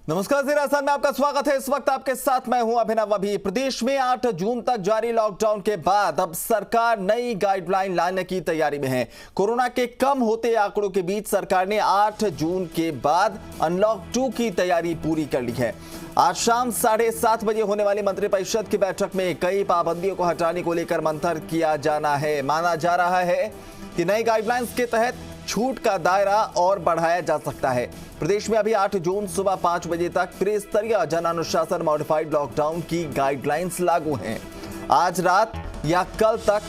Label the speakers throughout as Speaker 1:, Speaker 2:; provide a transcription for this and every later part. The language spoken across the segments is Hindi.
Speaker 1: नमस्कार, ज़ीरा आसान में आपका स्वागत है। इस वक्त आपके साथ मैं हूं अभिनव। अभी प्रदेश में 8 जून तक जारी लॉकडाउन के बाद अब सरकार नई गाइडलाइन लाने की तैयारी में है। कोरोना के कम होते आंकड़ों के बीच सरकार ने 8 जून के बाद अनलॉक 2 की तैयारी पूरी कर ली है। आज शाम 7:30 बजे होने वाली मंत्रिपरिषद की बैठक में कई पाबंदियों को हटाने को लेकर मंथन किया जाना है। माना जा रहा है कि नई गाइडलाइंस के तहत छूट का दायरा और बढ़ाया जा सकता है। प्रदेश में अभी 8 जून सुबह 5 बजे तक त्रिस्तरीय जन अनुशासन मॉडिफाइड लॉकडाउन की गाइडलाइंस लागू हैं। आज रात या कल तक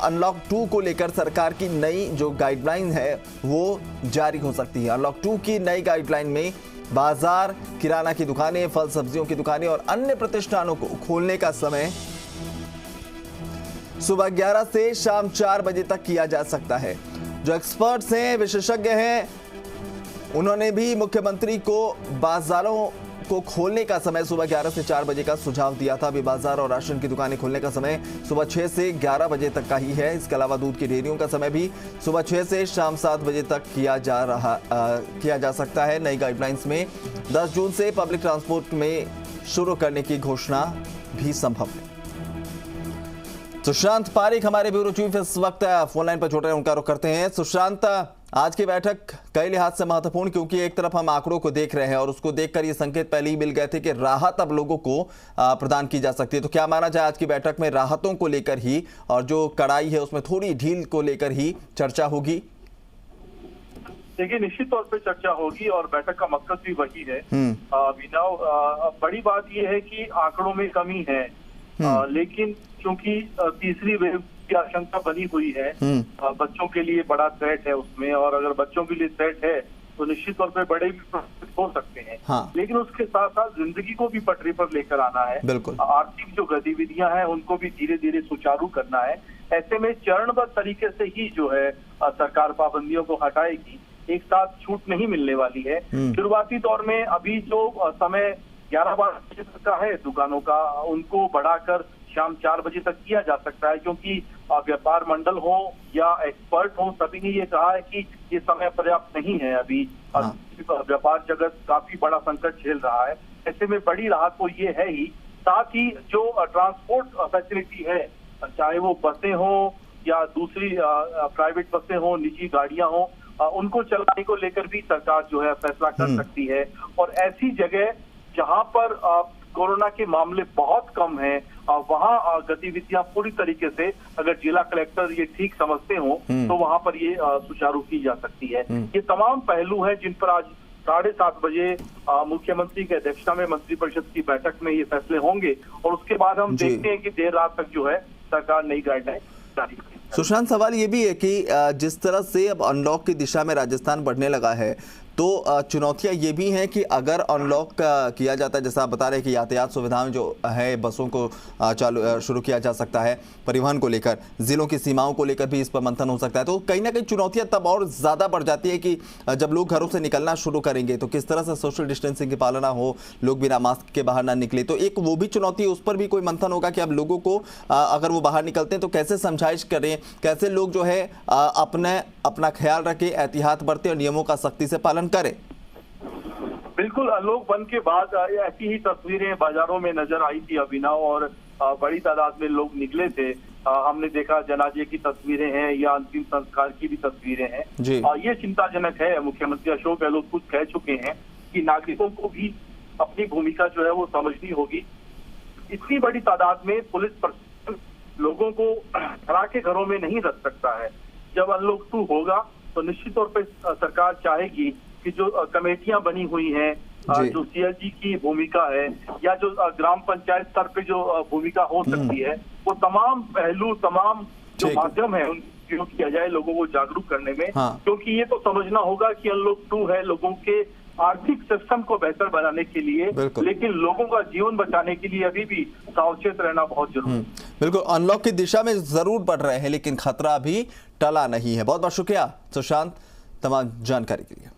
Speaker 1: अनलॉक 2 को लेकर सरकार की नई जो गाइडलाइन है वो जारी हो सकती है। अनलॉक 2 की नई गाइडलाइन में बाजार, किराना की दुकानें, फल सब्जियों की दुकानें और अन्य प्रतिष्ठानों को खोलने का समय सुबह 11 से शाम 4 बजे तक किया जा सकता है। जो एक्सपर्ट्स हैं, विशेषज्ञ हैं, उन्होंने भी मुख्यमंत्री को बाजारों को खोलने का समय सुबह 11 से 4 बजे का सुझाव दिया था। अभी बाजार और राशन की दुकानें खोलने का समय सुबह 6 से 11 बजे तक का ही है। इसके अलावा दूध की डेयरियों का समय भी सुबह 6 से शाम 7 बजे तक किया जा सकता है। नई गाइडलाइंस में 10 जून से पब्लिक ट्रांसपोर्ट में शुरू करने की घोषणा भी संभव है। सुशांत पारिक हमारे ब्यूरो चीफ इस वक्त फोन लाइन पर जुड़ रहे हैं, उनका रुख करते हैं। सुशांत, आज की बैठक कई लिहाज से महत्वपूर्ण, क्योंकि एक तरफ हम आंकड़ों को देख रहे हैं और उसको देखकर ये संकेत पहले ही मिल गए थे कि राहत अब लोगों को प्रदान की जा सकती है। तो क्या माना जाए आज की बैठक में राहतों को लेकर ही और जो कड़ाई है उसमें थोड़ी ढील को लेकर ही चर्चा होगी?
Speaker 2: देखिए, निश्चित तौर पे चर्चा होगी और बैठक का मकसद भी वही है। अभिनव, बड़ी बात यह है कि आंकड़ों में कमी है, लेकिन क्योंकि तीसरी वेव की आशंका बनी हुई है, बच्चों के लिए बड़ा थ्रेट है उसमें, और अगर बच्चों के लिए थ्रेट है तो निश्चित तौर पे बड़े भी हो सकते हैं।
Speaker 1: हाँ।
Speaker 2: लेकिन उसके साथ साथ जिंदगी को भी पटरी पर लेकर आना है। आर्थिक जो गतिविधियां हैं उनको भी धीरे धीरे सुचारू करना है। ऐसे में चरणबद्ध तरीके से ही जो है सरकार पाबंदियों को हटाएगी, एक साथ छूट नहीं मिलने वाली है। शुरुआती दौर में अभी जो समय 11-12 बजे तक का है दुकानों का, उनको बढ़ाकर शाम 4 बजे तक किया जा सकता है, क्योंकि व्यापार मंडल हो या एक्सपर्ट हो, सभी ने ये कहा है कि ये समय पर्याप्त नहीं है। अभी व्यापार जगत काफी बड़ा संकट झेल रहा है। ऐसे में बड़ी राहत तो ये है ही, साथ ही जो ट्रांसपोर्ट फैसिलिटी है, चाहे वो बसें हो या दूसरी प्राइवेट बसें हो, निजी गाड़ियां हो, उनको चलाने को लेकर भी सरकार जो है फैसला कर सकती है। और ऐसी जगह जहां पर कोरोना के मामले बहुत कम हैं, वहां गतिविधियां पूरी तरीके से, अगर जिला कलेक्टर ये ठीक समझते हो तो वहां पर ये सुचारू की जा सकती है। ये तमाम पहलू हैं जिन पर आज 7:30 बजे मुख्यमंत्री की अध्यक्षता में मंत्रिपरिषद की बैठक में ये फैसले होंगे, और उसके बाद हम देखते हैं कि देर रात तक जो है सरकार नई गाइडलाइन जारी करेगी।
Speaker 1: सुशांत, सवाल ये भी है कि जिस तरह से अब अनलॉक की दिशा में राजस्थान बढ़ने लगा है, तो चुनौतियां ये भी हैं कि अगर अनलॉक किया जाता है, जैसा आप बता रहे हैं कि यातायात सुविधाएं जो है, बसों को शुरू किया जा सकता है, परिवहन को लेकर, जिलों की सीमाओं को लेकर भी इस पर मंथन हो सकता है, तो कहीं ना कहीं चुनौतियां तब और ज़्यादा बढ़ जाती है कि जब लोग घरों से निकलना शुरू करेंगे तो किस तरह से सोशल डिस्टेंसिंग की पालना हो, लोग बिना मास्क के बाहर ना निकले। तो एक वो भी चुनौती है, उस पर भी कोई मंथन होगा कि अब लोगों को अगर वो बाहर निकलते हैं तो कैसे समझाइश करें, कैसे लोग जो है अपना ख्याल रखें, एहतियात बरतें और नियमों का सख्ती से पालन करें।
Speaker 2: बिल्कुल, अनलॉक बंद के बाद ऐसी ही तस्वीरें बाजारों में नजर आई थी अभिनव, और बड़ी तादाद में लोग निकले थे। हमने देखा जनाजे की तस्वीरें हैं या अंतिम संस्कार की भी तस्वीरें हैं। ये चिंताजनक है। मुख्यमंत्री अशोक गहलोत खुद कह चुके हैं कि नागरिकों को भी अपनी भूमिका जो है वो समझनी होगी। इतनी बड़ी तादाद में पुलिस प्रशासन लोगों को डरा के घरों में नहीं रख सकता है। जब अनलॉक 2 होगा तो निश्चित तौर पर सरकार चाहेगी कि जो कमेटियां बनी हुई हैं, जो सीएलजी की भूमिका है या जो ग्राम पंचायत स्तर पे जो भूमिका हो सकती है, वो तमाम पहलू, तमाम जो माध्यम है उनका उपयोग किया जाए लोगों को जागरूक करने में। क्योंकि ये तो समझना होगा कि अनलॉक 2 है लोगों के आर्थिक सिस्टम को बेहतर बनाने के लिए, लेकिन लोगों का जीवन बचाने के लिए अभी भी सावचेत रहना बहुत जरूरी है।
Speaker 1: बिल्कुल, अनलॉक की दिशा में जरूर बढ़ रहे हैं, लेकिन खतरा अभी टला नहीं है। बहुत बहुत शुक्रिया सुशांत तमाम जानकारी के लिए।